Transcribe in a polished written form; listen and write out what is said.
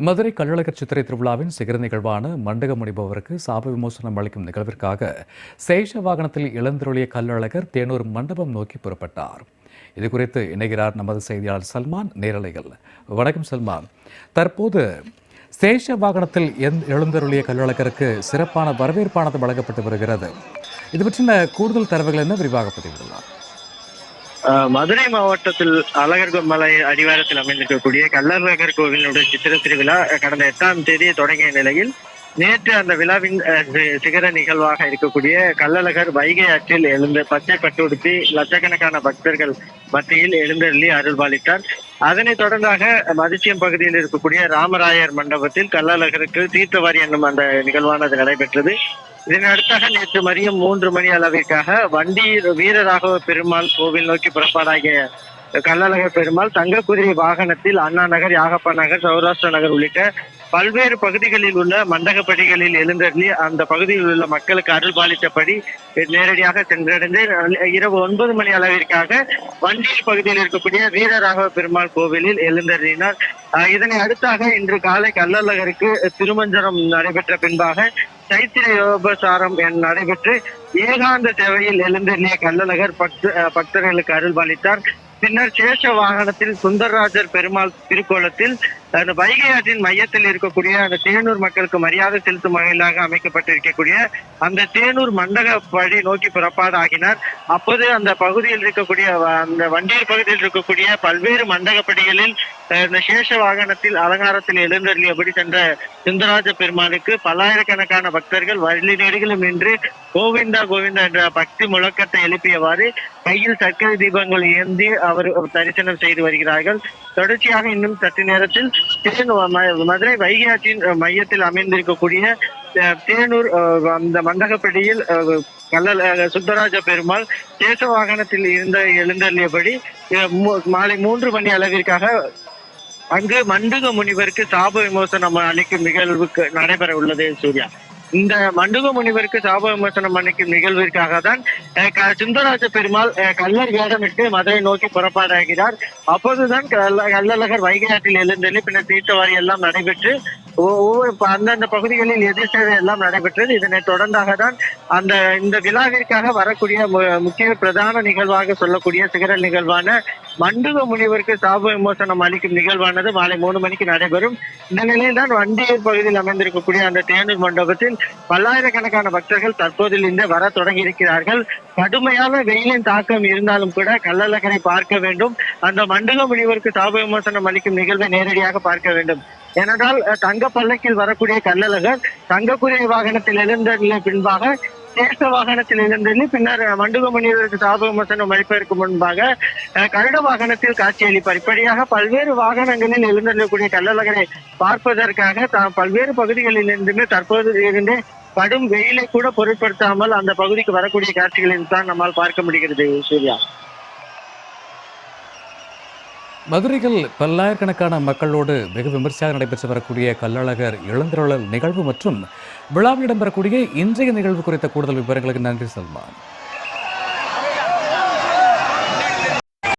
மதுரை கள்ளழகர் சித்திரை திருவிழாவின் சிகர நிகழ்வான மண்டக முனிபவருக்கு சாப விமோசனம் அளிக்கும் நிகழ்விற்காக சேஷ வாகனத்தில் இளந்திருளிய கள்ளழகர் தேனூர் மண்டபம் நோக்கி புறப்பட்டார். இதுகுறித்து இணைகிறார் நமது செய்தியாளர் சல்மான் நேரலையில். வணக்கம் சல்மான். தற்போது சேஷ வாகனத்தில் எழுந்தருளிய கள்ளழகருக்கு சிறப்பான வரவேற்பானது வழங்கப்பட்டு வருகிறது. இது பற்றின கூடுதல் தரவுகள் என்ன விரிவாக பதிவிடலாம்? மதுரை மாவட்டத்தில் அழகர் மலை அடிவாரத்தில் அமைந்திருக்கக்கூடிய கள்ளழகர் கோவிலுடைய சித்திர திருவிழா கடந்த 8ஆம் தேதி தொடங்கிய நிலையில் நேற்று அந்த விழாவின் சிகர நிகழ்வாக இருக்கக்கூடிய கள்ளழகர் வைகை ஆற்றில் எழுந்து பச்சை பட்டுடுத்தி லட்சக்கணக்கான பக்தர்கள் மத்தியில் எழுந்தருளி அருள்பாலித்தார். அதனைத் தொடர்ந்தாக மதிச்சியம் பகுதியில் இருக்கக்கூடிய ராமராயர் மண்டபத்தில் கள்ளழகருக்கு தீர்த்தவாரி என்னும் அந்த நிகழ்வானது நடைபெற்றது. இதனை அடுத்தாக நேற்று மதியம் 3 மணி அளவிற்காக வண்டி வீரராகவ பெருமாள் கோவில் நோக்கி புறப்பாடாகிய கள்ளழகர் பெருமாள் தங்க குதிரை வாகனத்தில் அண்ணா நகர், யாகப்பா நகர், சௌராஷ்டிரா நகர் உள்ளிட்ட பல்வேறு பகுதிகளில் உள்ள மண்டகப்படிகளில் எழுந்தருளி அந்த பகுதியில் உள்ள மக்களுக்கு அருள்பாலித்தபடி நேரடியாக சென்றடைந்து இரவு 9 மணி அளவிற்காக வண்டியில் பகுதியில் இருக்கக்கூடிய வீரராகவ பெருமாள் கோவிலில் எழுந்தருளினார். இதனை அடுத்தாக இன்று காலை கள்ளழகருக்கு திருமஞ்சனம் நடைபெற்ற பின்பாக சைத்திர யோபசாரம் நடைபெற்று ஏகாந்த சேவையில் எழுந்தருளிய கள்ளழகர் பக்தர்களுக்கு அருள்பாலித்தார். பின்னர் சேஷ வாகனத்தில் சுந்தரராஜர் பெருமாள் திருக்கோலத்தில் அந்த வைகை ஆற்றின் மையத்தில் இருக்கக்கூடிய அந்த தேனூர் மக்களுக்கு மரியாதை செலுத்தும் வகையிலாக அமைக்கப்பட்டிருக்கக்கூடிய அந்த தேனூர் மண்டகப்படி நோக்கி புறப்பாடு ஆகினார். அப்போது அந்த பகுதியில் இருக்கக்கூடிய அந்த வண்டியூர் பகுதியில் இருக்கக்கூடிய பல்வேறு மண்டகப்படிகளில் இந்த சேஷ வாகனத்தில் அலங்காரத்தில் எழுந்தருளியபடி சென்ற சுந்தரராஜ பெருமாளுக்கு பல்லாயிரக்கணக்கான பக்தர்கள் வழி நெடுகிலும் நின்று கோவிந்தா கோவிந்தா என்ற பக்தி முழக்கத்தை எழுப்பியவாறு கையில் சர்க்கரை தீபங்கள் ஏந்தி அவர் தரிசனம் செய்து வருகிறார்கள். தொடர்ச்சியாக இன்னும் சற்று நேரத்தில் மதுரை வைகை ஆற்றின் மையத்தில் அமைந்திருக்கக்கூடிய தேனூர் அந்த மண்டகப்படியில் சுந்தரராஜ பெருமாள் சேஷ வாகனத்தில் எழுந்தருளியபடி மாலை 3 மணி அளவிற்காக அங்கு மண்டக முனிவருக்கு சாப விமோசனம் அளிக்கும் நிகழ்வுக்கு நடைபெற உள்ளது. சூர்யா, இந்த மண்டக முனிவருக்கு சாப விமோசனம் அளிக்கும் நிகழ்விற்காக தான் சுந்தரராஜ பெருமாள் கள்ளர் வேடமிட்டு மதுரை நோக்கி புறப்பாடாகிறார். அப்போதுதான் கள்ளழகர் வைகை ஆற்றில் எழுந்தருளி பின்னர் தீர்த்தவாரி எல்லாம் நடைபெற்று ஒவ்வொரு அந்தந்த பகுதிகளில் எதிர்சேவை எல்லாம் நடைபெற்றது. இதனை தொடர்ந்தாக தான் இந்த விழாவிற்காக வரக்கூடிய முக்கிய பிரதான நிகழ்வாக சொல்லக்கூடிய சிகர நிகழ்வான மண்டக முனிவருக்கு சாப விமோசனம் அளிக்கும் நிகழ்வானது மாலை 3 மணிக்கு நடைபெறும். இந்த நிலையில் தான் வண்டியூர் பகுதியில் அமைந்திருக்கக்கூடிய அந்த தேனூர் மண்டபத்தில் பல்லாயிரக்கணக்கான பக்தர்கள் தற்போதிலிருந்து வர தொடங்கி இருக்கிறார்கள். கடுமையான வெயிலின் தாக்கம் இருந்தாலும் கூட கள்ளழகரை பார்க்க வேண்டும், அந்த மண்டக முனிவருக்கு சாப விமோசனம் அளிக்கும் நிகழ்வை நேரடியாக பார்க்க வேண்டும். ஏனென்றால் தங்க பல்லக்கில் வரக்கூடிய கள்ளழகர் தங்க குதிரை வாகனத்தில் எழுந்தருளிய பின்பாக சேஷ வாகனத்தில் எழுந்தருளி பின்னர் மண்டக முனிவருக்கு சாப விமோசனம் அளிப்பதற்கு முன்பாக கருட வாகனத்தில் காட்சியளிப்பார். இப்படியாக பல்வேறு வாகனங்களில் எழுந்தருளக்கூடிய கள்ளழகரை பார்ப்பதற்காக பல்வேறு பகுதிகளில் இருந்துமே தற்போது இருந்தே கடும் வெயிலை கூட பொருட்படுத்தாமல் அந்த பகுதிக்கு வரக்கூடிய காட்சிகளில் தான் நம்மால் பார்க்க முடிகிறது. சூர்யா, மதுரையில் பல்லாயிரக்கணக்கான மக்களோடு வெகு விமர்சையாக நடைபெற்று வரக்கூடிய கள்ளழகர் எழுந்தருளல் நிகழ்வு மற்றும் விழாவில் இடம்பெறக்கூடிய இன்றைய நிகழ்வு குறித்த கூடுதல் விவரங்களுக்கு நன்றி சல்மான்.